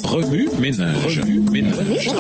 Remue ménage. Remue ménage.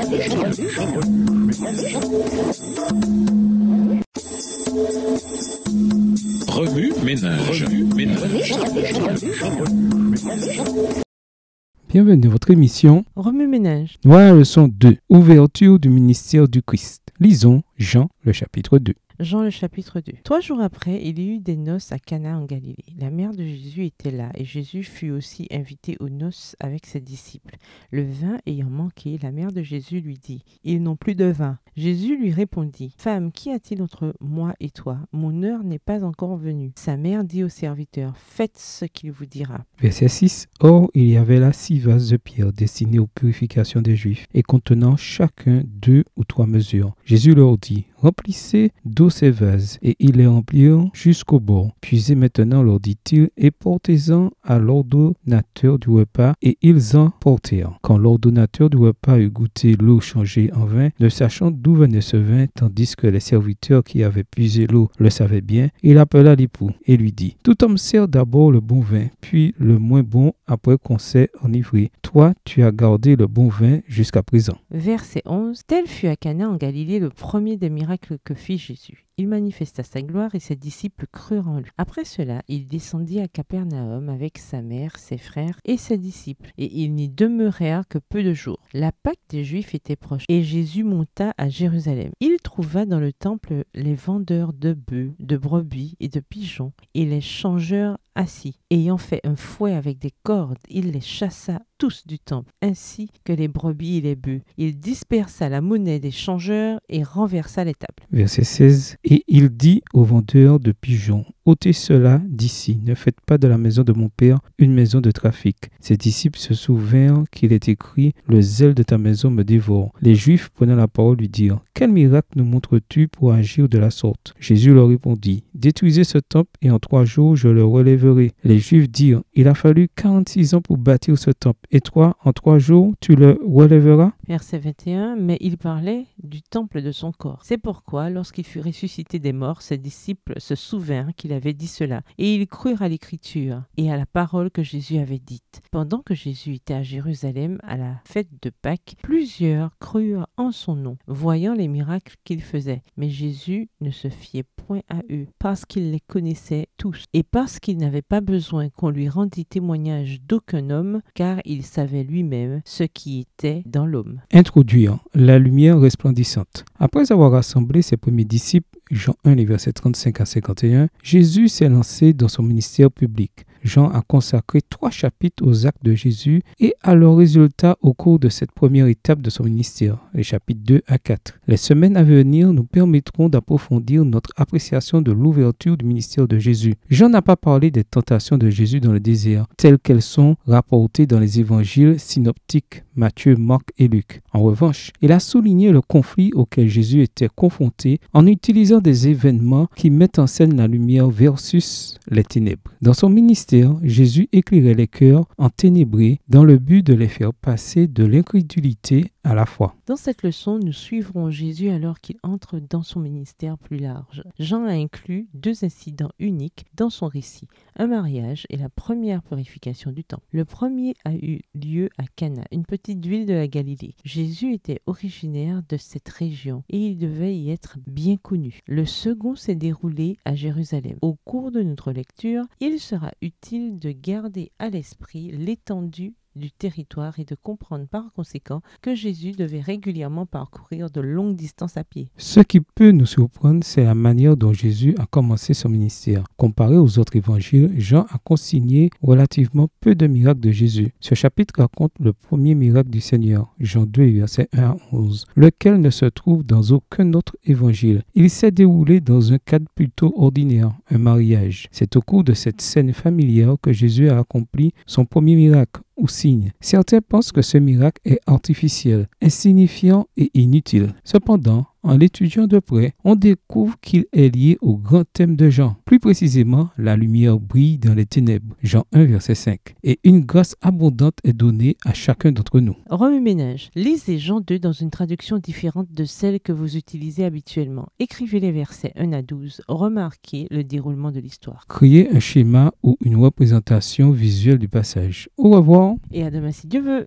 Bienvenue à votre émission Remue-ménage. Voilà la leçon 2, ouverture du ministère du Christ. Lisons Jean, le chapitre 2. Jean le chapitre 2. 3 jours après, il y eut des noces à Cana en Galilée. La mère de Jésus était là, et Jésus fut aussi invité aux noces avec ses disciples. Le vin ayant manqué, la mère de Jésus lui dit : « Ils n'ont plus de vin. » Jésus lui répondit : « Femme, qu'y a-t-il entre moi et toi ? Mon heure n'est pas encore venue. » Sa mère dit au serviteur : « Faites ce qu'il vous dira. » Verset 6. Or, il y avait là 6 vases de pierre destinés aux purifications des Juifs et contenant chacun 2 ou 3 mesures. Jésus leur dit : « Remplissez d'eau ces vases. » Et ils les remplirent jusqu'au bord. Puisez maintenant, leur dit-il, et portez-en à l'ordonnateur du repas. Et ils en portèrent. Quand l'ordonnateur du repas eut goûté l'eau changée en vin, ne sachant d'où venait ce vin, tandis que les serviteurs qui avaient puisé l'eau le savaient bien, il appela l'époux et lui dit : « Tout homme sert d'abord le bon vin, puis le moins bon après qu'on s'est enivré. Toi, tu as gardé le bon vin jusqu'à présent. » Verset 11. Tel fut à Cana en Galilée le premier des miracles que fit Jésus. Il manifesta sa gloire et ses disciples crurent en lui. Après cela, il descendit à Capernaum avec sa mère, ses frères et ses disciples, et ils n'y demeurèrent que peu de jours. La Pâque des Juifs était proche, et Jésus monta à Jérusalem. Il trouva dans le temple les vendeurs de bœufs, de brebis et de pigeons, et les changeurs assis. Ayant fait un fouet avec des cordes, il les chassa tous du temple, ainsi que les brebis et les bœufs. Il dispersa la monnaie des changeurs et renversa les tables. Verset 16. Et il dit aux vendeurs de pigeons : ôtez cela d'ici, ne faites pas de la maison de mon père une maison de trafic. Ses disciples se souvinrent qu'il est écrit : le zèle de ta maison me dévore. Les Juifs, prenant la parole, lui dirent : quel miracle nous montres-tu pour agir de la sorte ? Jésus leur répondit : détruisez ce temple et en 3 jours je le relèverai. Les Juifs dirent : il a fallu 46 ans pour bâtir ce temple, et toi, en 3 jours, tu le relèveras ? Verset 21. Mais il parlait du temple de son corps. C'est pourquoi, lorsqu'il fut ressuscité des morts, ses disciples se souvinrent qu'il avait dit cela, et ils crurent à l'écriture et à la parole que Jésus avait dite. Pendant que Jésus était à Jérusalem à la fête de Pâques, plusieurs crurent en son nom, voyant les miracles qu'il faisait. Mais Jésus ne se fiait point à eux, parce qu'il les connaissait tous, et parce qu'il n'avait pas besoin qu'on lui rendît témoignage d'aucun homme, car il savait lui-même ce qui était dans l'homme. Introduire la lumière resplendissante. Après avoir rassemblé ses premiers disciples, Jean 1, les versets 35 à 51, Jésus s'est lancé dans son ministère public. Jean a consacré 3 chapitres aux actes de Jésus et à leurs résultats au cours de cette première étape de son ministère, les chapitres 2 à 4. Les semaines à venir nous permettront d'approfondir notre appréciation de l'ouverture du ministère de Jésus. Jean n'a pas parlé des tentations de Jésus dans le désert, telles qu'elles sont rapportées dans les évangiles synoptiques, Matthieu, Marc et Luc. En revanche, il a souligné le conflit auquel Jésus était confronté en utilisant des événements qui mettent en scène la lumière versus les ténèbres. Dans son ministère, Jésus éclairait les cœurs enténébrés dans le but de les faire passer de l'incrédulité à la foi. Dans cette leçon, nous suivrons Jésus alors qu'il entre dans son ministère plus large. Jean a inclus 2 incidents uniques dans son récit, un mariage et la première purification du temple. Le premier a eu lieu à Cana, une petite ville de la Galilée. Jésus était originaire de cette région et il devait y être bien connu. Le second s'est déroulé à Jérusalem. Au cours de notre lecture, il sera utile de garder à l'esprit l'étendue du territoire et de comprendre par conséquent que Jésus devait régulièrement parcourir de longues distances à pied. Ce qui peut nous surprendre, c'est la manière dont Jésus a commencé son ministère. Comparé aux autres évangiles, Jean a consigné relativement peu de miracles de Jésus. Ce chapitre raconte le premier miracle du Seigneur, Jean 2, versets 1 à 11, lequel ne se trouve dans aucun autre évangile. Il s'est déroulé dans un cadre plutôt ordinaire, un mariage. C'est au cours de cette scène familière que Jésus a accompli son premier miracle, ou signe. Certains pensent que ce miracle est artificiel, insignifiant et inutile. Cependant, En l'étudiant de près, on découvre qu'il est lié au grand thème de Jean. Plus précisément, la lumière brille dans les ténèbres. Jean 1, verset 5. Et une grâce abondante est donnée à chacun d'entre nous. Remue-ménage. Lisez Jean 2 dans une traduction différente de celle que vous utilisez habituellement. Écrivez les versets 1 à 12. Remarquez le déroulement de l'histoire. Créez un schéma ou une représentation visuelle du passage. Au revoir. Et à demain si Dieu veut.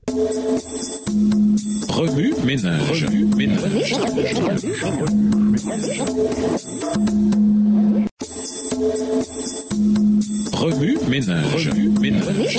Remue ménage. Remue ménage. Remue ménage. Remue ménage.